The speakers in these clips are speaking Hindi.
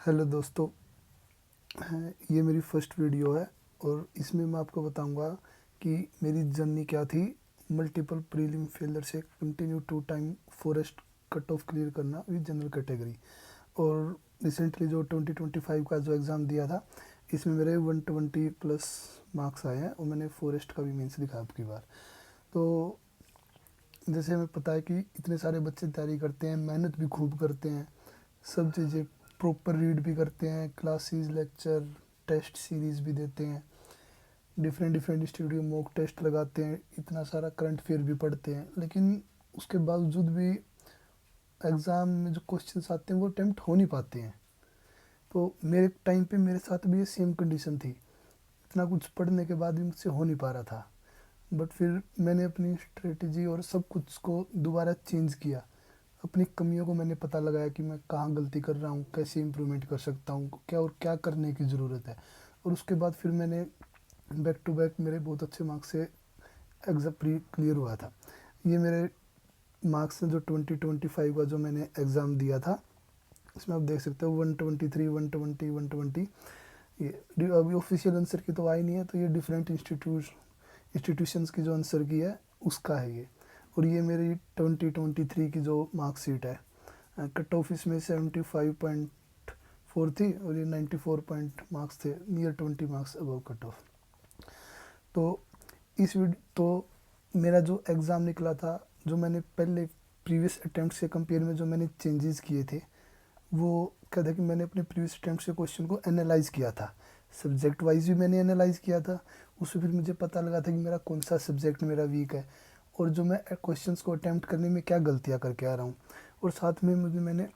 हेलो दोस्तों। ये मेरी फर्स्ट वीडियो है और इसमें मैं आपको बताऊंगा कि मेरी जर्नी क्या थी मल्टीपल प्रीलिम फेलियर से continue 2 time forest cut off clear करना विद जनरल कैटेगरी। और रिसेंटली जो 2025 का जो एग्ज़ाम दिया था इसमें मेरे 120 प्लस मार्क्स आए हैं और मैंने फॉरेस्ट का भी मेंस लिखा अब की बार। तो जैसे हमें पता है कि इतने सारे बच्चे तैयारी करते हैं, मेहनत भी खूब करते हैं, सब चीज़ें प्रॉपर रीड भी करते हैं, क्लासेस लेक्चर टेस्ट सीरीज़ भी देते हैं, different different institute mock test लगाते हैं, इतना सारा करंट अफेयर भी पढ़ते हैं, लेकिन उसके बावजूद भी एग्ज़ाम में जो क्वेश्चंस आते हैं वो अटेम्प्ट हो नहीं पाते हैं। तो मेरे टाइम पे मेरे साथ भी ये सेम कंडीशन थी, इतना कुछ पढ़ने के बाद भी मुझसे हो नहीं पा रहा था। बट फिर मैंने अपनी स्ट्रेटजी और सब कुछ को दोबारा चेंज किया, अपनी कमियों को मैंने पता लगाया कि मैं कहाँ गलती कर रहा हूँ, कैसे इम्प्रूवमेंट कर सकता हूँ, क्या और क्या करने की ज़रूरत है। और उसके बाद फिर मैंने बैक टू बैक मेरे बहुत अच्छे मार्क्स से एग्ज़ाम प्री क्लियर हुआ था। ये मेरे मार्क्स हैं जो 2025 का जो मैंने एग्ज़ाम दिया था, इसमें आप देख सकते हो 123 120 120। ये अभी ऑफिशियल आंसर की तो आई नहीं है, तो ये डिफरेंट इंस्टीट्यूशंस की जो आंसर की है उसका है ये। और ये मेरी 2023 की जो मार्कशीट है, कट ऑफ इसमें 75.4 थी और ये 94 पॉइंट मार्क्स थे, near 20 marks above cut off. तो तो मेरा जो एग्ज़ाम निकला था, जो मैंने पहले प्रीवियस अटैम्प्ट से कंपेयर में जो मैंने चेंजेस किए थे वो क्या था कि मैंने अपने प्रीवियस अटैम्प्ट से क्वेश्चन को एनालाइज़ किया था, सब्जेक्ट वाइज भी मैंने एनालाइज़ किया था। उससे फिर मुझे पता लगा था कि मेरा कौन सा सब्जेक्ट मेरा वीक है और जो मैं क्वेश्चंस को अटैम्प्ट करने में क्या गलतियाँ करके आ रहा हूँ। और साथ में मैंने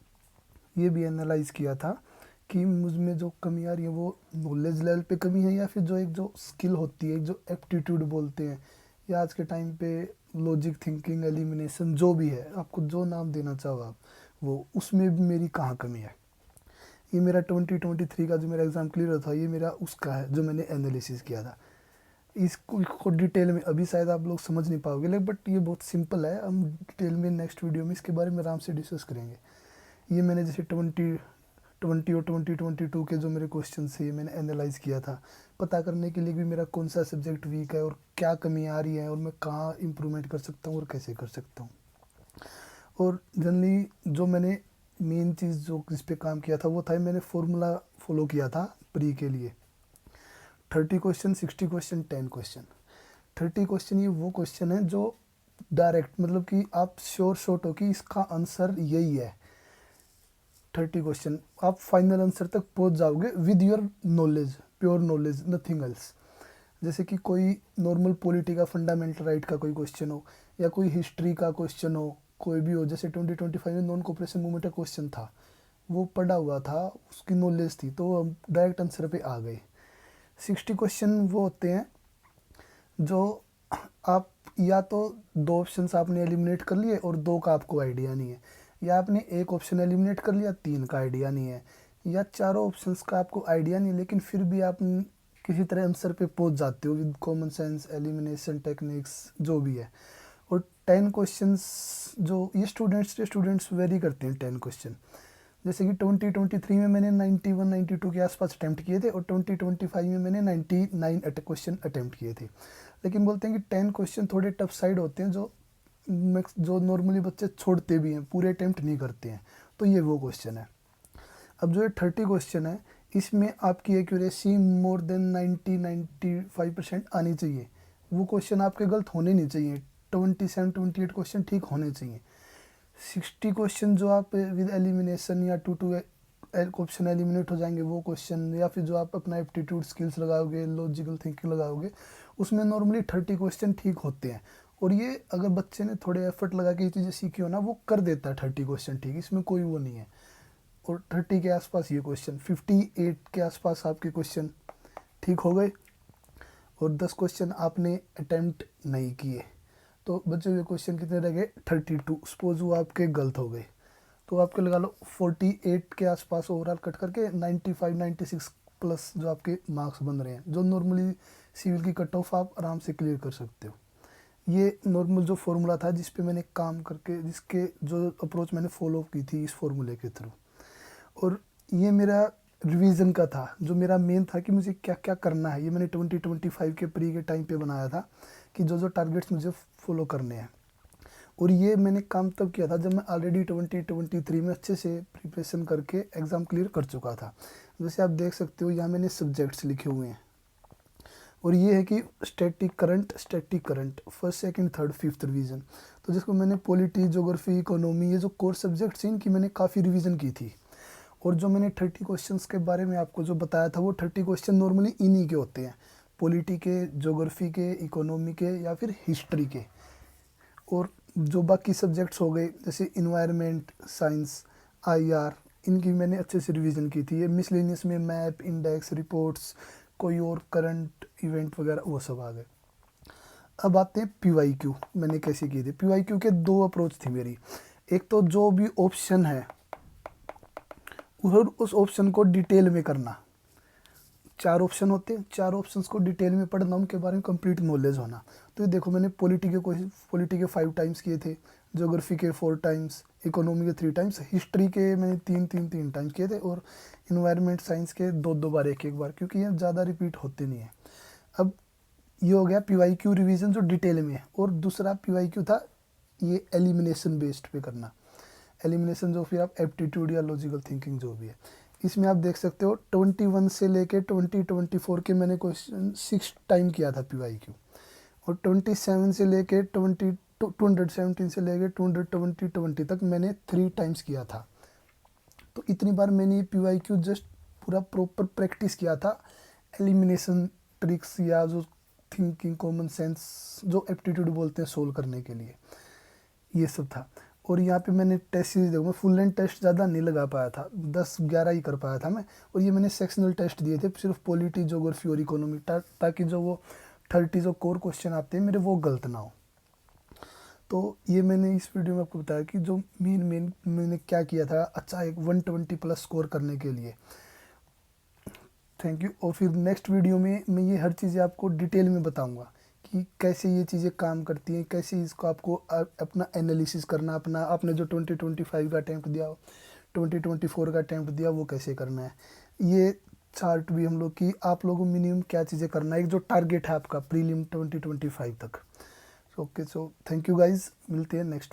ये भी एनालाइज़ किया था कि मुझ में जो कमी आ रही है वो नॉलेज लेवल पे कमी है या फिर जो एक जो स्किल होती है, जो एप्टीट्यूड बोलते हैं, या आज के टाइम पे लॉजिक थिंकिंग एलिमिनेशन जो भी है, आपको जो नाम देना चाहो आप, वो उसमें भी मेरी कहाँ कमी है। ये मेरा 2023 का जो मेरा एग्ज़ाम क्लियर था, ये मेरा उसका है जो मैंने एनालिसिस किया था। इसको डिटेल में अभी शायद आप लोग समझ नहीं पाओगे, लेकिन बट ये बहुत सिंपल है, हम डिटेल में नेक्स्ट वीडियो में इसके बारे में आराम से डिस्कस करेंगे। ये मैंने जैसे 2020 और 2022 के जो मेरे क्वेश्चन थे ये मैंने एनालाइज़ किया था, पता करने के लिए भी मेरा कौन सा सब्जेक्ट वीक है और क्या कमी आ रही है और मैं कहाँ इम्प्रूवमेंट कर सकता हूँ और कैसे कर सकता हूँ। और जनरली जो मैंने मेन चीज़ जो जिस पे काम किया था वो था, मैंने फॉर्मूला फॉलो किया था प्री के लिए। 30 क्वेश्चन, 60 क्वेश्चन, 10 क्वेश्चन। 30 क्वेश्चन ये वो क्वेश्चन है जो डायरेक्ट, मतलब कि आप श्योर शॉट हो कि इसका आंसर यही है। 30 क्वेश्चन आप फाइनल आंसर तक पहुंच जाओगे with your knowledge, pure knowledge, nothing else. जैसे कि कोई नॉर्मल पॉलिटी का फंडामेंटल राइट का कोई क्वेश्चन हो या कोई हिस्ट्री का क्वेश्चन हो, कोई भी हो, जैसे 2025 में नॉन कोऑपरेशन मूवमेंट का क्वेश्चन था, वो पढ़ा हुआ था, उसकी नॉलेज थी, तो हम डायरेक्ट आंसर पे आ गए। 60 क्वेश्चन वो होते हैं जो आप या तो 2 ऑप्शंस आपने एलिमिनेट कर लिए और 2 का आपको आइडिया नहीं है, या आपने 1 ऑप्शन एलिमिनेट कर लिया, 3 का आइडिया नहीं है, या चारों ऑप्शंस का आपको आइडिया नहीं है लेकिन फिर भी आप किसी तरह आंसर पे पहुंच जाते हो with common sense, elimination techniques जो भी है। और 10 क्वेश्चंस जो ये स्टूडेंट्स वेरी करते हैं 10 क्वेश्चन। जैसे कि 2023 में मैंने 91 92 के आसपास अटैम्प्ट किए थे और 2025 में मैंने 99 क्वेश्चन अटैम्प्ट किए थे। लेकिन बोलते हैं कि 10 क्वेश्चन थोड़े टफ साइड होते हैं जो नॉर्मली बच्चे छोड़ते भी हैं, पूरे अटैम्प्ट नहीं करते हैं, तो ये वो क्वेश्चन है। अब जो ये 30 क्वेश्चन है इसमें आपकी एक्यूरेसी मोर देन 90-95% आनी चाहिए। वो क्वेश्चन आपके गलत होने नहीं चाहिए, 27-28 क्वेश्चन ठीक होने चाहिए। 60 क्वेश्चन जो आप विद एलिमिनेशन या टू ऑप्शन एलिमिनेट हो जाएंगे वो क्वेश्चन, या फिर जो आप अपना एप्टीट्यूड स्किल्स लगाओगे, लॉजिकल थिंकिंग लगाओगे, उसमें नॉर्मली 30 क्वेश्चन ठीक होते हैं। और ये अगर बच्चे ने थोड़े एफर्ट लगा के ये चीज़ें सीखी हो ना, वो कर देता है 30 क्वेश्चन ठीक, इसमें कोई वो नहीं है। और 30 के आसपास ये क्वेश्चन, 58 के आसपास आपके क्वेश्चन ठीक हो गए और 10 क्वेश्चन आपने अटैम्प्ट नहीं किए, तो बचे हुए क्वेश्चन कितने रह गए? 32। सपोज वो आपके गलत हो गए तो आपके लगा लो 48 के आसपास ओवरऑल कट करके 95 96 प्लस जो आपके मार्क्स बन रहे हैं, जो नॉर्मली सिविल की कट ऑफ आप आराम से क्लियर कर सकते हो। ये नॉर्मल जो फॉर्मूला था जिस पे मैंने काम करके, जिसके जो अप्रोच मैंने फॉलो की थी इस फॉर्मूले के थ्रू। और ये मेरा रिवीजन का था, जो मेरा मेन था कि मुझे क्या क्या करना है। ये मैंने 2025 के प्री के टाइम पे बनाया था कि जो जो टारगेट्स मुझे फॉलो करने हैं। और ये मैंने काम तब किया था जब मैं ऑलरेडी 2023 में अच्छे से प्रिपरेशन करके एग्ज़ाम क्लियर कर चुका था। जैसे आप देख सकते हो यहाँ मैंने सब्जेक्ट्स लिखे हुए हैं, और ये है कि static current first second third fifth revision. तो जिसको मैंने पॉलिटी, ज्योग्राफी, इकोनॉमी, ये जो कोर सब्जेक्ट्स हैं इनकी मैंने काफ़ी रिवीजन की थी। और जो मैंने 30 क्वेश्चंस के बारे में आपको जो बताया था, वो 30 क्वेश्चन नॉर्मली इन्हीं के होते हैं, पॉलिटी के, ज्योग्राफी के, इकोनॉमी के या फिर हिस्ट्री के। और जो बाकी सब्जेक्ट्स हो गए जैसे इन्वायरमेंट साइंस, आईआर, इनकी मैंने अच्छे से रिवीजन की थी। ये मिसलेनियस में मैप, इंडेक्स, रिपोर्ट्स, कोई और करंट इवेंट वगैरह वो सब आ गए। अब आते हैं पीवाईक्यू मैंने कैसे किए थे। पीवाईक्यू के दो अप्रोच थी मेरी। एक तो जो भी ऑप्शन है उस ऑप्शन को डिटेल में करना। 4 ऑप्शन होते हैं, 4 ऑप्शंस को डिटेल में पढ़ना, उनके बारे में कंप्लीट नॉलेज होना। तो ये देखो मैंने पॉलिटी के 5 टाइम्स किए थे, ज्योग्राफी के 4 टाइम्स, इकोनॉमी के 3 टाइम्स, हिस्ट्री के मैंने 3 टाइम्स किए थे, और इन्वायरमेंट साइंस के 2 बार, एक बार, क्योंकि ये ज़्यादा रिपीट होते नहीं है। अब ये हो गया पीवाईक्यू रिवीजन जो डिटेल में है। और दूसरा पीवाईक्यू था ये एलिमिनेशन बेस्ड पे करना। एलिमिनेशन जो फिर आप एप्टीट्यूड या लॉजिकल थिंकिंग जो भी है, इसमें आप देख सकते हो 21 से लेके 2024 के मैंने क्वेश्चन 6 टाइम किया था पीवाईक्यू, और 27 से लेके 217 से लेके 220 तक मैंने 3 टाइम्स किया था। तो इतनी बार मैंने ये पीवाईक्यू जस्ट पूरा प्रॉपर प्रैक्टिस किया था, एलिमिनेशन ट्रिक्स या जो थिंकिंग, कॉमन सेंस, जो एप्टीट्यूड बोलते हैं, सोल्व करने के लिए, ये सब था। और यहाँ पे मैंने टेस्ट सीरीज देखो, मैं फुल लेंथ टेस्ट ज़्यादा नहीं लगा पाया था, 10-11 ही कर पाया था मैं। और ये मैंने सेक्शनल टेस्ट दिए थे सिर्फ पॉलिटी, ज्योग्राफी और इकोनॉमी, ताकि जो वो 30 जो कोर क्वेश्चन आते हैं मेरे वो गलत ना हो। तो ये मैंने इस वीडियो में आपको बताया कि जो मेन मैंने क्या किया था अच्छा एक 120 प्लस स्कोर करने के लिए। Thank you. और फिर नेक्स्ट वीडियो में मैं ये हर चीज़ें आपको डिटेल में बताऊंगा कि कैसे ये चीज़ें काम करती हैं, कैसे इसको आपको अपना एनालिसिस करना, अपना आपने जो 2025 का अटैम्प्ट दिया, 2024 का अटैम्प्ट दिया, वो कैसे करना है। ये चार्ट भी हम लोग की आप लोगों को मिनिमम क्या चीज़ें करना है, एक जो टारगेट है आपका प्रीलिम 2025 तक। Okay, so thank you guys, मिलते हैं नेक्स्ट